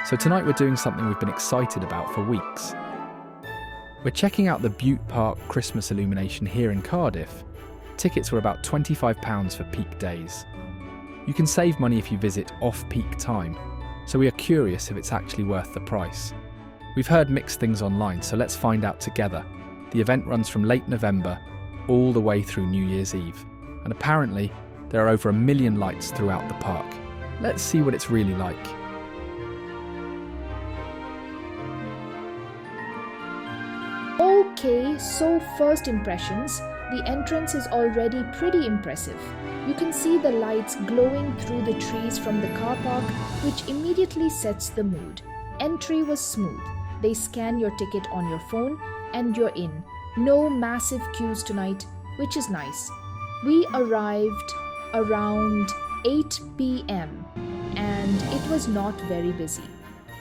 So tonight we're doing something we've been excited about for weeks. We're checking out the Bute Park Christmas Illumination here in Cardiff. Tickets were about £25 for peak days. You can save money if you visit off-peak time, so we are curious if it's actually worth the price. We've heard mixed things online, so let's find out together. The event runs from late November all the way through New Year's Eve, and apparently there are over 1 million lights throughout the park. Let's see what it's really like. Okay, so first impressions. The entrance is already pretty impressive. You can see the lights glowing through the trees from the car park, which immediately sets the mood. Entry was smooth. They scan your ticket on your phone and you're in. No massive queues tonight, which is nice. We arrived around 8 p.m. and it was not very busy.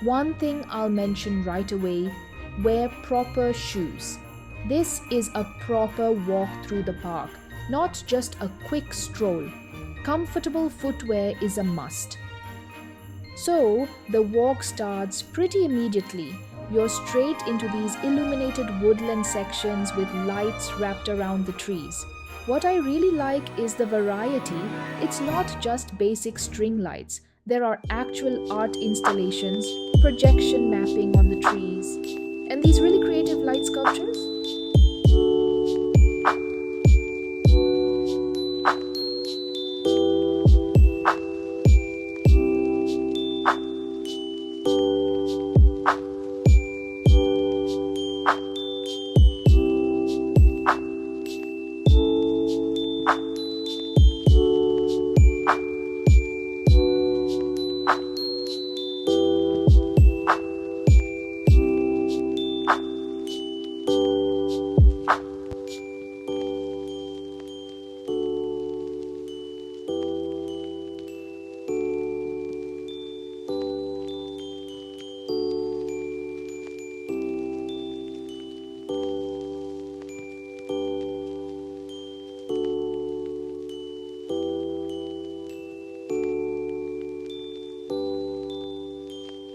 One thing I'll mention right away: wear proper shoes. This is a proper walk through the park, not just a quick stroll. Comfortable footwear is a must. So, the walk starts pretty immediately. You're straight into these illuminated woodland sections with lights wrapped around the trees. What I really like is the variety. It's not just basic string lights. There are actual art installations, projection mapping on the trees, and these really creative light sculptures.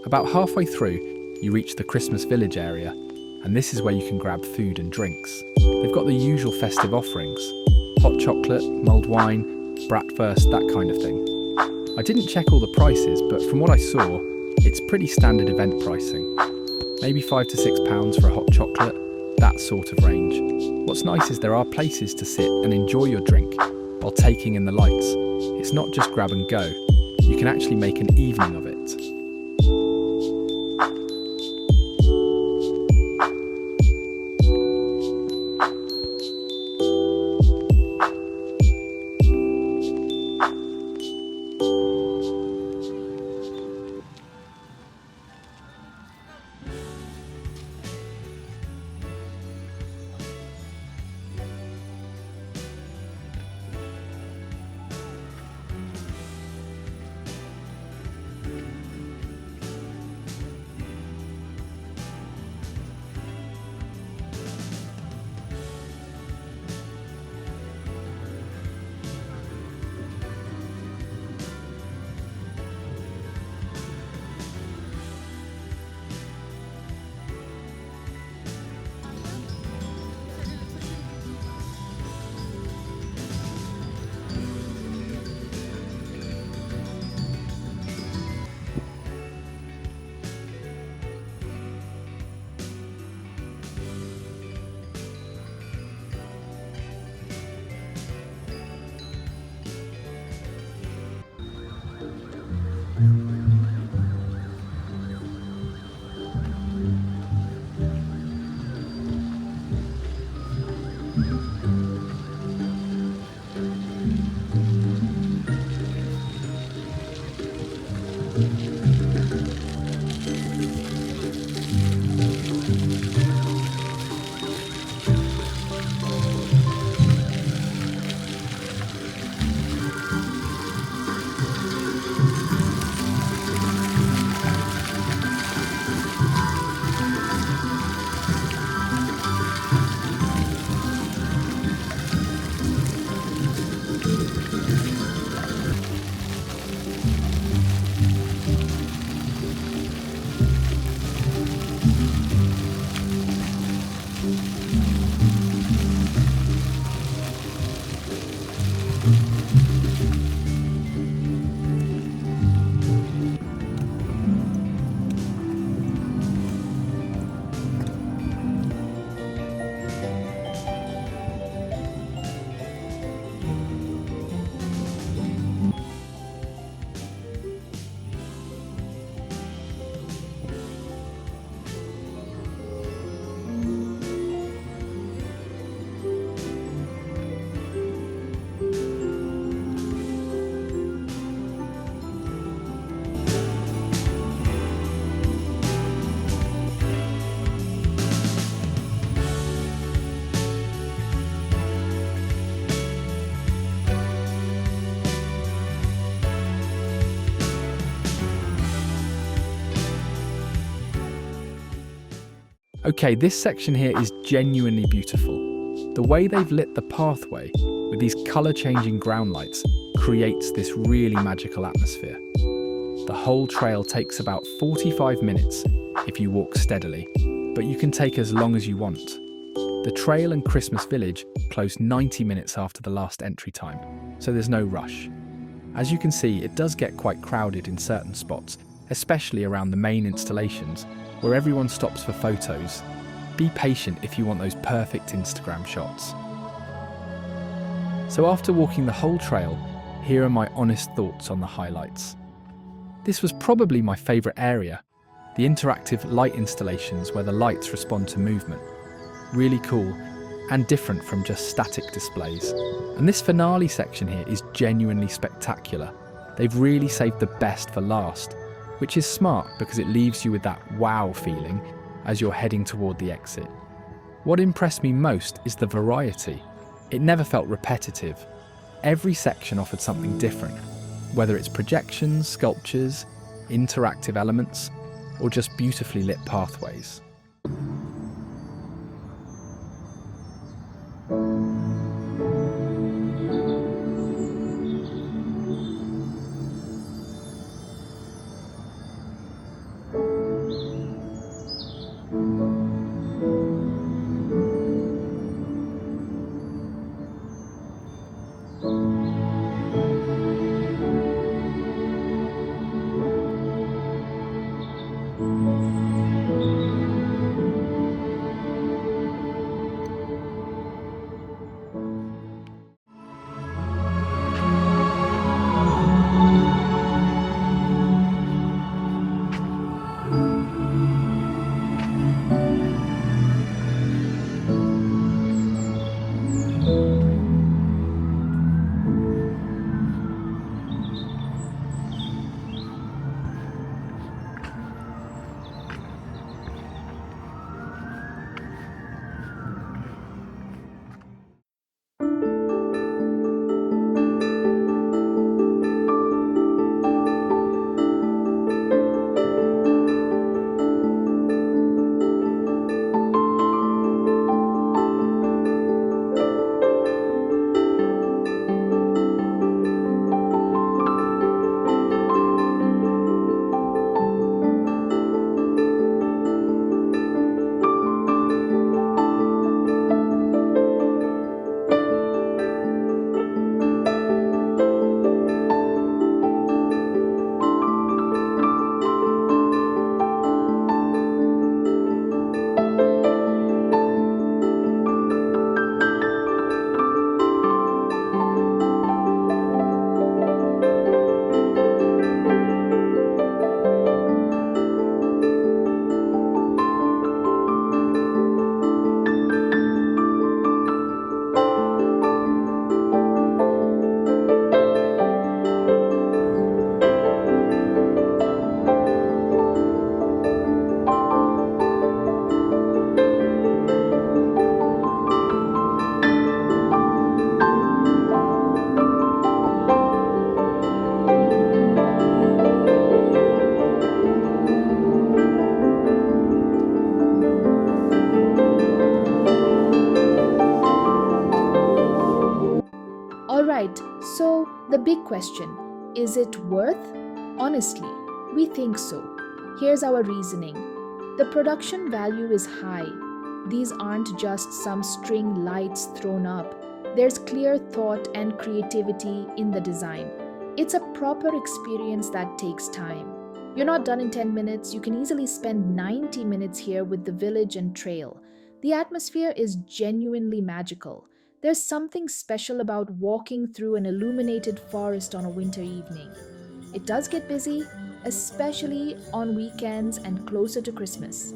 About halfway through, you reach the Christmas village area, and this is where you can grab food and drinks. They've got the usual festive offerings: hot chocolate, mulled wine, bratwurst, that kind of thing. I didn't check all the prices, but from what I saw, it's pretty standard event pricing. Maybe £5 to £6 for a hot chocolate, that sort of range. What's nice is there are places to sit and enjoy your drink while taking in the lights. It's not just grab and go, you can actually make an evening of it. Okay, this section here is genuinely beautiful. The way they've lit the pathway with these colour-changing ground lights creates this really magical atmosphere. The whole trail takes about 45 minutes if you walk steadily, but you can take as long as you want. The trail and Christmas village close 90 minutes after the last entry time, so there's no rush. As you can see, it does get quite crowded in certain spots, especially around the main installations, where everyone stops for photos. Be patient if you want those perfect Instagram shots. So after walking the whole trail, here are my honest thoughts on the highlights. This was probably my favourite area, the interactive light installations where the lights respond to movement. Really cool and different from just static displays. And this finale section here is genuinely spectacular. They've really saved the best for last, which is smart because it leaves you with that wow feeling as you're heading toward the exit. What impressed me most is the variety. It never felt repetitive. Every section offered something different, whether it's projections, sculptures, interactive elements, or just beautifully lit pathways. Alright, so the big question, is it worth? Honestly, we think so. Here's our reasoning. The production value is high. These aren't just some string lights thrown up. There's clear thought and creativity in the design. It's a proper experience that takes time. You're not done in 10 minutes. You can easily spend 90 minutes here with the village and trail. The atmosphere is genuinely magical. There's something special about walking through an illuminated forest on a winter evening. It does get busy, especially on weekends and closer to Christmas.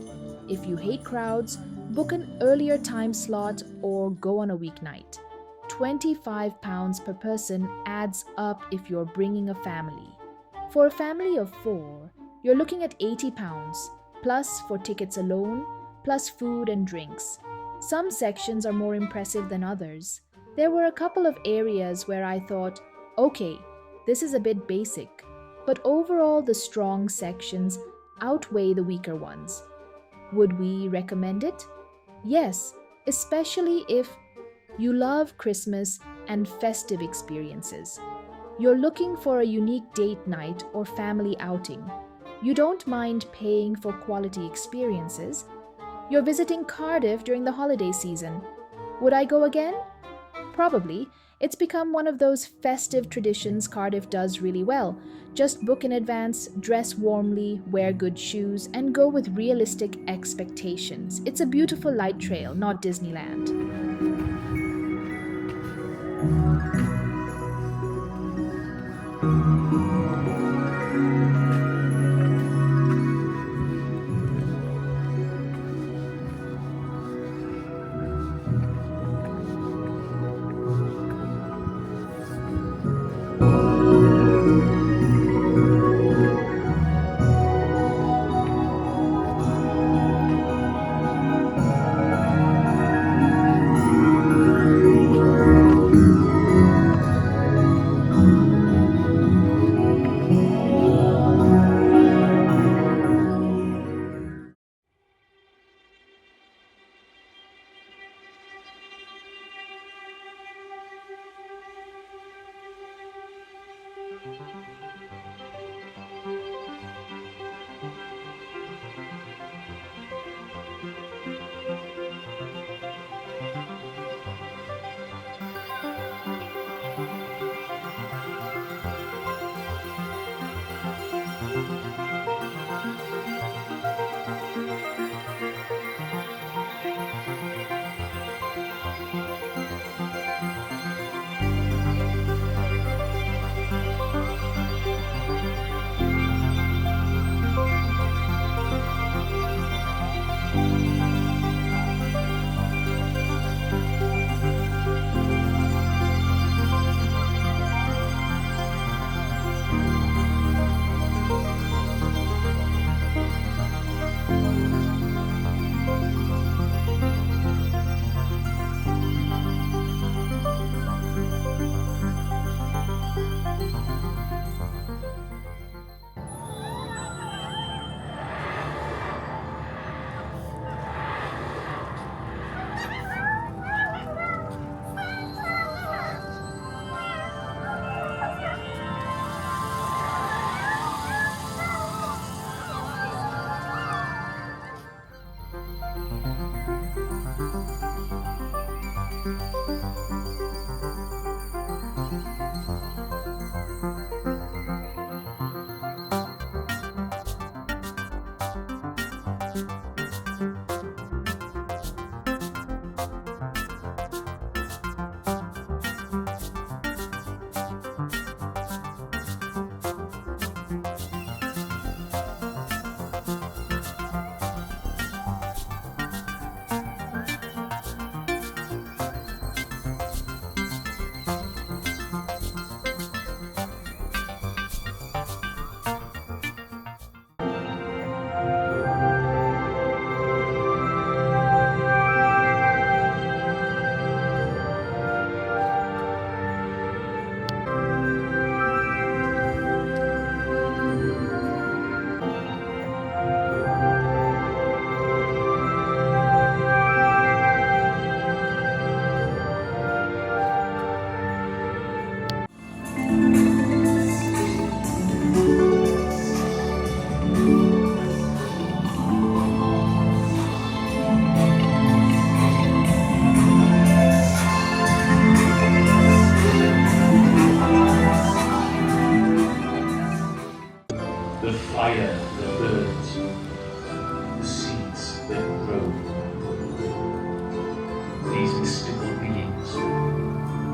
If you hate crowds, book an earlier time slot or go on a weeknight. £25 per person adds up if you're bringing a family. For a family of 4, you're looking at £80, plus for tickets alone, plus food and drinks. Some sections are more impressive than others. There were a couple of areas where I thought, okay, this is a bit basic, but overall the strong sections outweigh the weaker ones. Would we recommend it? Yes, especially if you love Christmas and festive experiences. You're looking for a unique date night or family outing. You don't mind paying for quality experiences. You're visiting Cardiff during the holiday season. Would I go again? Probably. It's become one of those festive traditions Cardiff does really well. Just book in advance, dress warmly, wear good shoes, and go with realistic expectations. It's a beautiful light trail, not Disneyland.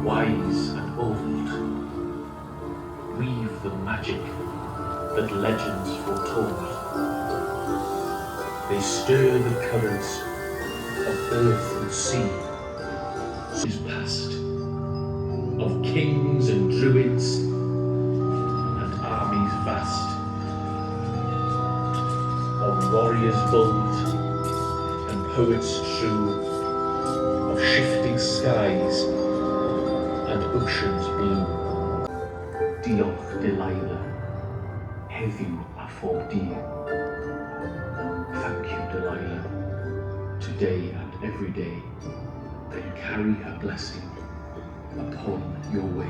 wise and old, weave the magic that legends foretold. They stir the currents of earth and sea. Is past, of kings and druids and armies vast, of warriors bold and poets true, of shifting skies and oceans blue. Diolch Delilah, heddiw a phob dydd. Thank you, Delilah. Delilah, today and every day, then carry her blessing upon your way.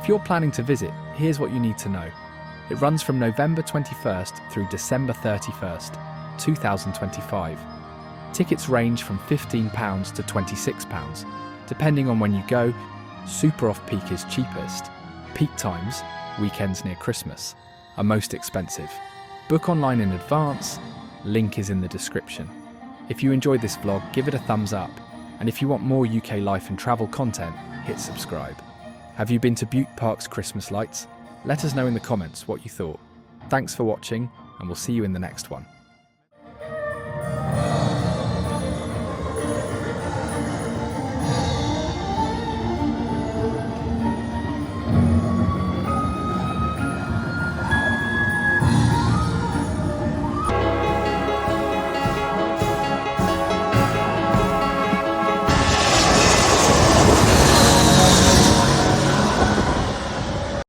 If you're planning to visit, here's what you need to know. It runs from November 21st through December 31st, 2025. Tickets range from £15 to £26, depending on when you go. Super off-peak is cheapest. Peak times, weekends near Christmas, are most expensive. Book online in advance, link is in the description. If you enjoyed this vlog, give it a thumbs up, and if you want more UK life and travel content, hit subscribe. Have you been to Bute Park's Christmas lights? Let us know in the comments what you thought. Thanks for watching, and we'll see you in the next one.